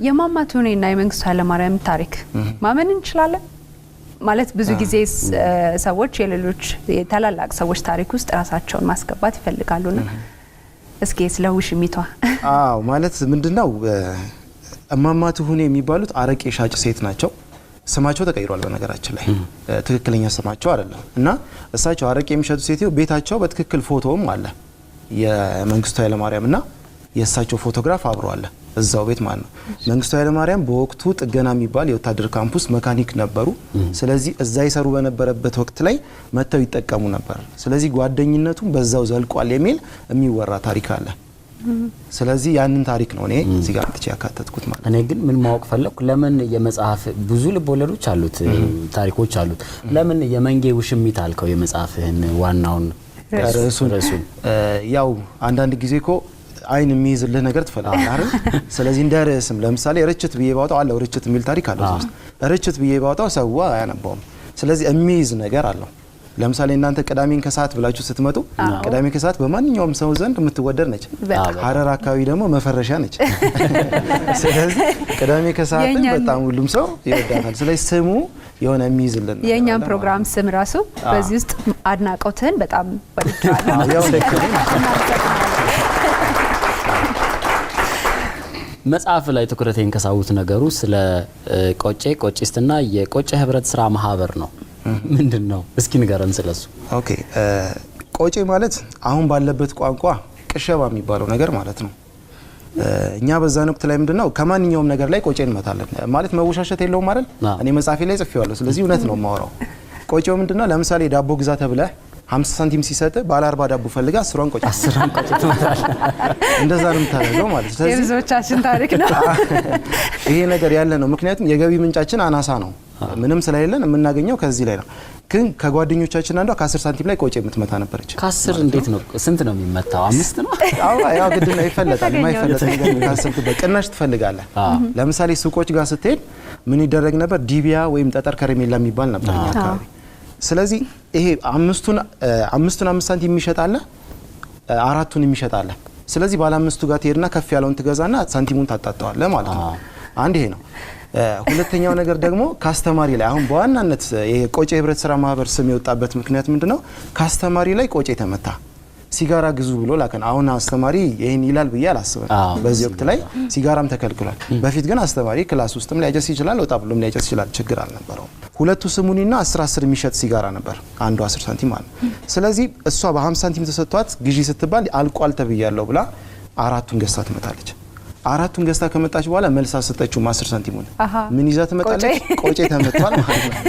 የማማ ቱኔና የመንግስቱ ኃይለማርያም ታሪክ ማመን እንችላለን ማለት ብዙ ጊዜ ሰዎች የሌሎች ታላላቅ ሰዎች ታሪክ ውስጥ ራሳቸውን ማስገባት ይፈልጋሉና እስኪ ስለውሽ ሚቷ ማለት ምንድነው እማማ ቱኔ የሚባሉት አረቄ ሻጭ ሴት ናቸው ስማቸው ተቀይሯል በነገራችን ላይ ትክክለኛ ስማቸው አይደለም እና እሳቸው አረቄ የሚሸጡ ሴትዮ ቤታቸው በትክክል ፎቶም አለ የመንግስቱ ኃይለማርያምና የእሳቸው ፎቶግራፍ አብሮ አለ እዛው ቤት ማለት ነው መንግስቱ ኃይለማርያም በወቅቱ ጥገና የሚባል የወታደር ካምፕስ መካኒክ ነበሩ ስለዚህ እዛ ይሰሩ በነበረበት ወቅት ላይ መተው ይጠቀሙ ነበር ስለዚህ ጓደኝነቱም በዛው ዘልቋል የሚል የሚወራ ታሪክ አለ ስለዚህ ያንን ታሪክ ነው እኔ እዚህ ጋር ጥቼ ያካተትኩት ማለት እኔ ግን ምን ማወቅ ፈለኩ ለምን የመጽሐፍ ብዙ ልቦለዶች አሉት ታሪኮች አሉት ለምን የመንጌ ውሽሚት አልከው የመጽሐፍህን ዋናውን ርዕሱን ያው አንዳንድ ጊዜ እኮ አይን የሚይዝልህ ነገር ትፈልጋለህ አይደል ስለዚህ እንደ ርዕስም ለምሳሌ ርችት ብዬ ባወጣው አለ ርችት የሚል ታሪክ አለው ርችት ብዬ ባወጣው ሰው አያነባውም ስለዚህ የሚይዝ ነገር አለው ለምሳሌ እናንተ ቅዳሜን ከሰዓት ብላችሁ ስትመጡ ቅዳሜ ከሰዓት በማንኛውም ሰው ዘንድ የምትወደድ ነች ሐረር አካባቢ ደግሞ መፈረሻ ነች ስለዚህ ቅዳሜ ከሰዓት በጣም ሁሉም ሰው ይወዳታል ስለዚህ ስሙ የሆነ የሚይዝልን የኛም ፕሮግራም ስም ራሱ በዚህ ውስጥ አድናቆትን በጣም ወድጃለሁ መጽሐፍ ላይ ትኩረቴን ከሳቡት ነገሩ ስለ ቆጬስትና የቆጬ ህብረት ስራ ማህበር ነው ምንድነው እስኪ ንገረን ስለሱ ኦኬ ቆጬ ማለት አሁን ባለበት ቋንቋ ቅሸባ የሚባለው ነገር ማለት ነው እኛ በዛን ወቅት ላይ ምንድነው ከማንኛውም ነገር ላይ ቆጬ እንመታለን ማለት መወሻሸት የለውም አይደል እኔ መጽሐፌ ላይ ጽፌዋለሁ ስለዚህ እውነት ነው ማወራው ቆጬው ምንድነው ለምሳሌ ዳቦ ግዛ ተብለህ 50 ሳንቲም ሲሰጥ ባለ 40 ዳቦ ፈልጋ 10 ቆጬ ትመታለህ እንደዛ ነው የምታደርገው ማለት ነው ስለዚህ የብዙዎቻችን ታሪክ ነው ይሄ ነገር ያለ ነው ምክንያቱም የገቢ ምንጫችን አናሳ ነው ምንም ስለሌለን የምናገኘው ከዚህ ላይ ነው ግን ከጓደኞቻችን አንዷ ከ10 ሳንቲም ላይ ቆጬ የምትመታ ነበርች ከ10 እንዴት ነው ስንት ነው የሚመታው 5 ነው ያው ግድ ነው ይፈልጣል የማይፈልጥ ነገር ከ10 በቅናሽ ትፈልጋለህ ለምሳሌ ሱቆች ጋር ስትሄድ ምን ይደረግ ነበር ዲቢያ ወይም ጠጠር ከረሜላ የሚባል ነበር አካባቢ ስለዚህ ይሄ አምስቱን 5 ሳንቲም የሚሸጣለ አራቱን የሚሸጣለ ስለዚህ ባለ አምስቱ ጋር ትሄድና ከፍ ያለውን ትገዛና ሳንቲሙን ታጣጣዋለህ ማለት ነው አንድ ይሄ ነው ሁለተኛው ነገር ደግሞ ካስተማሪ ላይ አሁን በዋናነት ይሄ ቆጬ ህብረት ስራ ማህበር ስም የወጣበት ምክንያት ምንድነው ካስተማሪ ላይ ቆጬ ተመታ ሲጋራ ግዙ ብሎ ላከን አሁን አስተማሪ ይሄን ይላል ብዬ አላስብም በዚህ ወቅት ላይ ሲጋራም ተከልክሏል በፊት ግን አስተማሪ ክላስ ውስጥም ሊያጨስ ይችላል ወጣ ብሎም ሊያጨስ ይችላል ችግር አልነበረው ሁለቱ ስሙኒና 10 የሚሸጥ ሲጋራ ነበር አንዱ 10 ሳንቲም ማለት ስለዚህ እሷ በ50 ሳንቲም ተሰጥቷት ግዢ ስትባል አልቋል ተብያለሁ ብላ አራቱን ገዝታ ትመጣለች አራቱን ገዝታ ከመጣች በኋላ መልሳ ሰጠችው 10 ሳንቲሙን ምን ይዛ ትመጣለች ቆጬ ተመቷል ማለት ነው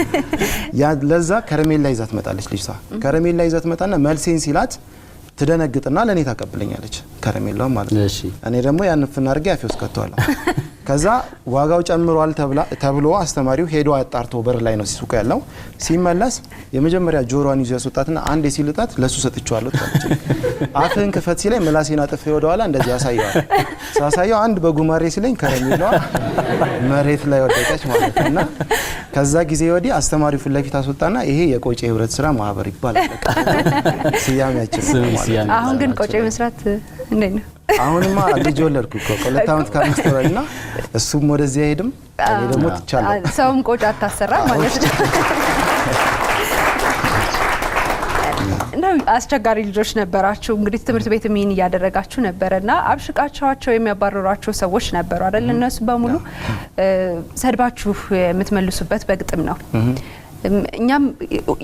ያ ለዛ ከረሜላ ይዛ ትመጣለች ልጅቷ ከረሜላ ይዛ ትመጣና መልሴን ሲላት ትደነግጥና ለኔ ታቀብለኛለች ከረሜላው ማለት ነው እኔ ደግሞ ያን ፍናርገ ያፊ ውስጥ ከተዋለሁ ከዛ ዋጋው ጨምሯል ተብሎ አስተማሪው ሄዶ አጣርቶ በር ላይ ነው ሲሱቅ ያለው ሲመለስ የመጀመሪያ ጆሮዋን ይዞ ያስወጣትና አንዴ ሲልጣት ለሱ ሰጥቻለሁ ታለች አፍህን ክፈት ሲለኝ ምላሴን አጥፌ ወደኋላ እንደዚህ ያሳየዋል ሳሳየው አንድ በጉማሬ ሲለኝ ከረሜላው መሬት ላይ ወደቀች ማለት ነውና ከዛ ጊዜ ወዲህ አስተማሪው ፍለፊት አስወጣና ይሄ የቆጬ ህብረት ስራ ማህበር ይባላል ሲያሚያችን አሁን ግን ቆጬ መስራት እንዴት ነው አሁንማ ልጅ ወለድኩ እኮ ሁለት አመት ካስተማሪና እሱም ወደዚህ አይሄድም እኔ ደግሞ ትቻለሁ ሰውም ቆጬ አታሰራ ማለት ነው እና አስቸጋሪ ልጆች ነበራችሁ እንግዲህ ትምህርት ቤት ምን ያደረጋችሁ ነበርና አብሽቃቻቸው የሚያባረሯቸው ሰዎች ነበሩ አይደል እነሱ በሙሉ ሰድባችሁ የምትመልሱበት በግጥም ነው እኛም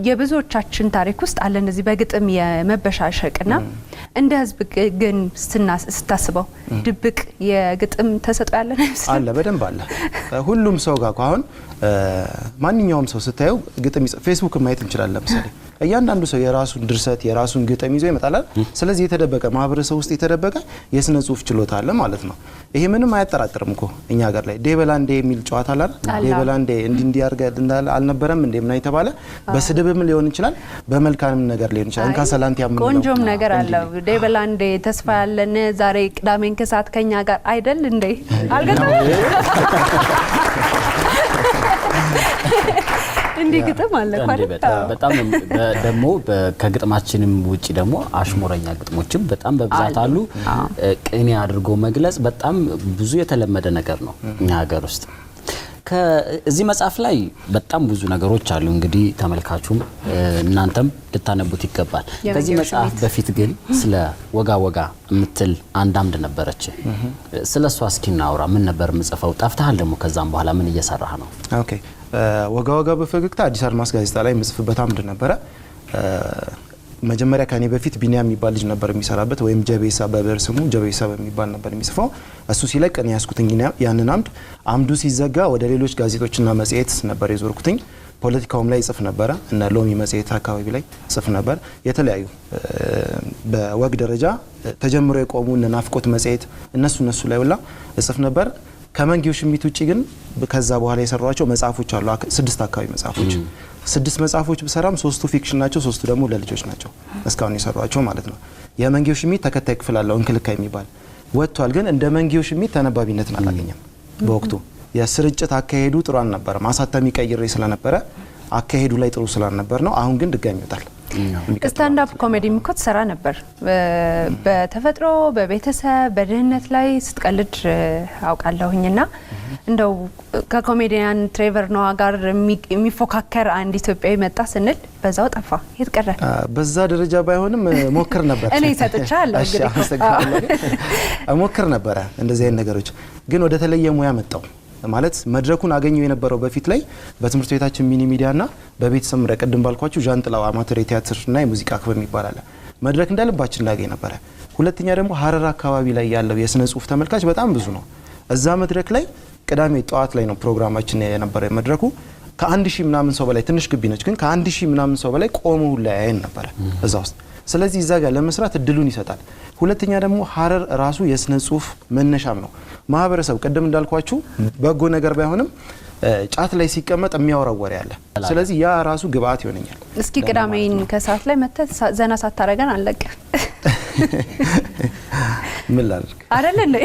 የብዙዎቻችን ታሪክ ውስጥ አለ እንደዚህ በግጥም የመበሻሸቅና እንደ ህዝብ ግን ስታስበው ድብቅ የግጥም ተሰጥኦ ያለ ነው አለ በደንብ አለ ሁሉም ሰው ጋር አሁን ማንኛውም ሰው ስታየው ግጥም ፌስቡክ ማየት እንችላለን ለምሳሌ እያንዳንዱ ሰው የራሱን ድርሰት የራሱን ግጥም ይዞ ይመጣል ስለዚህ የተደበቀ ማህበረሰብ ውስጥ የተደበቀ የስነ ጽሁፍ ችሎታ አለ ማለት ነው ይሄ ምንም አያጠራጥርም እኮ እኛ ሀገር ላይ ዴበላንዴ የሚል ጨዋታ አለ ዴበላንዴ እንዲህ አርጋ እንዳለ አልነበረም እንዴ ምን አይተባለ በስድብም ሊሆን ይችላል በመልካም ነገር ሊሆን ይችላል እንካ ሰላንቲያ ምን ቆንጆም ነገር አለው ዴበላንዴ ተስፋ ያለን ዛሬ ቅዳሜን ከሰዓት ከኛ ጋር አይደል እንዴ አልገጠም እንዴ ግጥም አለ በጣም ደግሞ ከግጥማችንም ውጪ ደግሞ አሽሙረኛ ግጥሞችም በጣም በብዛት አሉ። ቅኔ አድርጎ መግለጽ በጣም ብዙ የተለመደ ነገር ነው እኛ ሀገር ውስጥ። ከዚህ መጽሐፍ ላይ በጣም ብዙ ነገሮች አሉ። እንግዲህ ተመልካቹም እናንተም ልታነቡት ይገባል። ከዚህ መጽሐፍ በፊት ግን ስለ ወጋ ወጋ የምትል አንድ አምድ ነበረች። ስለሷ እስኪ እናውራ። ምን ነበር የምጽፈው? ጠፍተሃል ደግሞ ከዛም በኋላ ምን እየሰራህ ነው? ኦኬ ወጋ ወጋ በፈገግታ አዲስ አድማስ ጋዜጣ ላይ የምጽፍበት አምድ ነበረ። መጀመሪያ ከኔ በፊት ቢኒያም የሚባል ልጅ ነበር የሚሰራበት፣ ወይም ጀቤሳ በብር ስሙ ጀቤሳ በሚባል ነበር የሚጽፈው። እሱ ሲለቅ እኔ ያስኩትኝ ያንን አምዱ ሲዘጋ ወደ ሌሎች ጋዜጦችና መጽሔት ነበር የዞርኩትኝ። ፖለቲካውም ላይ ጽፍ ነበረ፣ እነ ሎሚ መጽሔት አካባቢ ላይ ጽፍ ነበር። የተለያዩ በወግ ደረጃ ተጀምሮ የቆሙ እነ ናፍቆት መጽሔት እነሱ ላይ ሁላ ጽፍ ነበር። ከመንጊው ሽሚት ውጪ ግን ከዛ በኋላ የሰሯቸው መጽሐፎች አሉ። 6 አካባቢ መጽሐፎች 6 መጽሐፎች ብሰራም 3ቱ ፊክሽን ናቸው፣ 3ቱ ደግሞ ለልጆች ናቸው እስካሁን የሰሯቸው ማለት ነው። የመንጊው ሽሚት ተከታይ ክፍል አለው እንክልካ የሚባል ወጥቷል። ግን እንደ መንጊው ሽሚት ተነባቢነትን አላገኘም። በወቅቱ የስርጭት አካሄዱ ጥሩ አልነበረም። አሳታሚ ቀይሬ ስለነበረ አካሄዱ ላይ ጥሩ ስላልነበር ነው። አሁን ግን ድጋሚ ይወጣል። ስታንድ አፕ ኮሜዲ ምኮ ትሰራ ነበር። በተፈጥሮ በቤተሰብ በድህነት ላይ ስትቀልድ አውቃለሁኝና እንደው ከኮሜዲያን ትሬቨር ኖዋ ጋር የሚፎካከር አንድ ኢትዮጵያዊ መጣ ስንል በዛው ጠፋ። የት ቀረ? በዛ ደረጃ ባይሆንም ሞክር ነበር። እኔ ሰጥቻለሁ እንግዲህ ሞክር ነበረ እንደዚህ አይነት ነገሮች። ግን ወደ ተለየ ሙያ መጣው ማለት መድረኩን አገኘው የነበረው በፊት ላይ በትምህርት ቤታችን ሚኒ ሚዲያና በቤተሰብ ምረ ቅድም ባልኳችሁ ዣንጥላው አማተር ቲያትርና የሙዚቃ ክበብ የሚባል መድረክ እንዳለባችን እናገኝ ነበረ። ሁለተኛ ደግሞ ሀረር አካባቢ ላይ ያለው የስነ ጽሁፍ ተመልካች በጣም ብዙ ነው። እዛ መድረክ ላይ ቅዳሜ ጠዋት ላይ ነው ፕሮግራማችን የነበረ። መድረኩ ከ1000 ምናምን ሰው በላይ ትንሽ ግቢ ነች፣ ግን ከ1000 ምናምን ሰው በላይ ቆሞ ሁላ ያየን ነበረ እዛ ውስጥ። ስለዚህ እዛ ጋር ለመስራት እድሉን ይሰጣል። ሁለተኛ ደግሞ ሀረር ራሱ የስነ ጽሁፍ መነሻም ነው። ማህበረሰብ ቅድም እንዳልኳችሁ በጎ ነገር ባይሆንም ጫት ላይ ሲቀመጥ የሚያወራው ወሬ አለ። ስለዚህ ያ ራሱ ግብአት ይሆነኛል። እስኪ ቅዳሜን ከሰዓት ላይ መተህ ዘና ሳታረገን አለቀ። ምን ላድርግ አይደል እንዴ?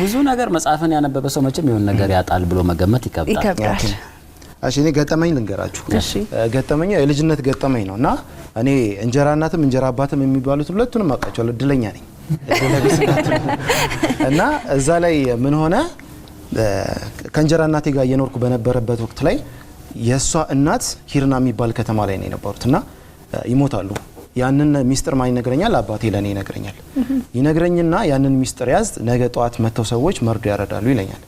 ብዙ ነገር መጽሐፍን ያነበበ ሰው መቼም የሆነ ነገር ያጣል ብሎ መገመት ይከብዳል። እሺ እኔ ገጠመኝ ልንገራችሁ። ገጠመኝ የልጅነት ገጠመኝ ነውና እኔ እንጀራ እናትም እንጀራ አባትም የሚባሉት ሁለቱንም አውቃቸዋለሁ። እድለኛ ነኝ። እና እዛ ላይ ምን ሆነ፣ ከእንጀራ እናቴ ጋር እየኖርኩ በነበረበት ወቅት ላይ የሷ እናት ሂርና የሚባል ከተማ ላይ ነው የነበሩትና ይሞታሉ። ያንን ሚስጥር ማን ይነግረኛል? አባቴ ለኔ ይነግረኛል። ይነግረኝና ያንን ሚስጥር ያዝ፣ ነገ ጧት መተው ሰዎች መርዶ ያረዳሉ ይለኛል።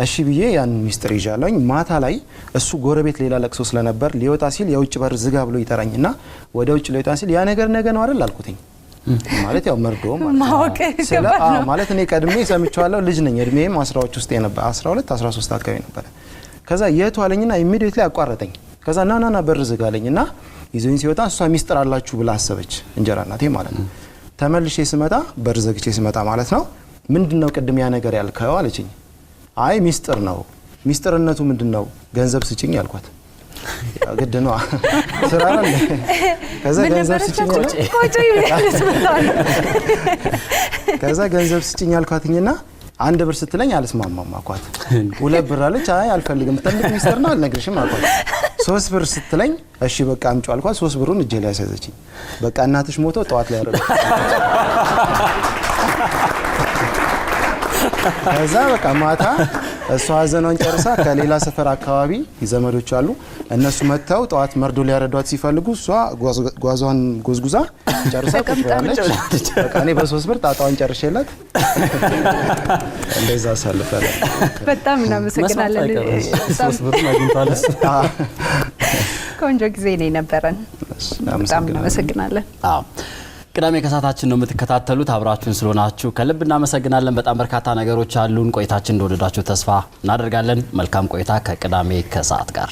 እሺ ብዬ ያን ሚስጥር ይዣለኝ። ማታ ላይ እሱ ጎረቤት ሌላ ለቅሶ ስለነበር ሊወጣ ሲል የውጭ በር ዝጋ ብሎ ይጠራኝና ወደ ውጭ ሊወጣ ሲል ያ ነገር ነገ ነው አይደል አልኩትኝ። ማለት ያው መርዶ ማለት እኔ ቀድሜ ሰምቻለሁ። ልጅ ነኝ፣ እድሜም 10ዎች ውስጥ የነበረ 12 13 አካባቢ ነበር። ከዛ የቱ አለኝና ኢሚዲየትሊ አቋረጠኝ። ከዛ ናናና በር ዝጋ አለኝና ይዞኝ ሲወጣ እሷ ሚስጥር አላችሁ ብላ አሰበች፣ እንጀራ እናቴ ማለት ነው። ተመልሼ ስመጣ በር ዘግቼ ስመጣ ማለት ነው ምንድነው ቅድም ያ ነገር ያልከው አለችኝ። አይ ሚስጥር ነው። ሚስጥርነቱ ምንድነው? ገንዘብ ስጭኝ ያልኳት። ግድ ነው ስራ አይደል? ከዛ ገንዘብ ስጭኝ ከዛ ገንዘብ ስጭኝ ያልኳትኝና 1 ብር ስትለኝ አልስማማም አልኳት። 2 ብር አለች። አይ አልፈልግም፣ ትልቅ ሚስጥር ነው አልነግርሽም አልኳት። 3 ብር ስትለኝ እሺ በቃ አምጪው አልኳት። 3 ብሩን እጄ ላይ ያዘችኝ። በቃ እናትሽ ሞቶ ጠዋት ላይ ያረጋግጥ። ከዛ በቃ ማታ እሷ ሀዘኗን ጨርሳ ከሌላ ሰፈር አካባቢ ዘመዶች አሉ፣ እነሱ መጥተው ጠዋት መርዶ ሊያረዷት ሲፈልጉ እሷ ጓዟን ጎዝጉዛ ጨርሳ ቁጭላለች። በቃ እኔ በ3 ብር ጣጣዋን ጨርሼላት እንደዛ አሳልፈናል። በጣም እናመሰግናለን። 3 ብር አግኝቷል እሱ። ቆንጆ ጊዜ ነው ነበረን። በጣም እናመሰግናለን። አዎ ቅዳሜ ከሰዓታችን ነው የምትከታተሉት። አብራችሁን ስለሆናችሁ ከልብ እናመሰግናለን። በጣም በርካታ ነገሮች አሉን። ቆይታችን እንደወደዳችሁ ተስፋ እናደርጋለን። መልካም ቆይታ ከቅዳሜ ከሰዓት ጋር።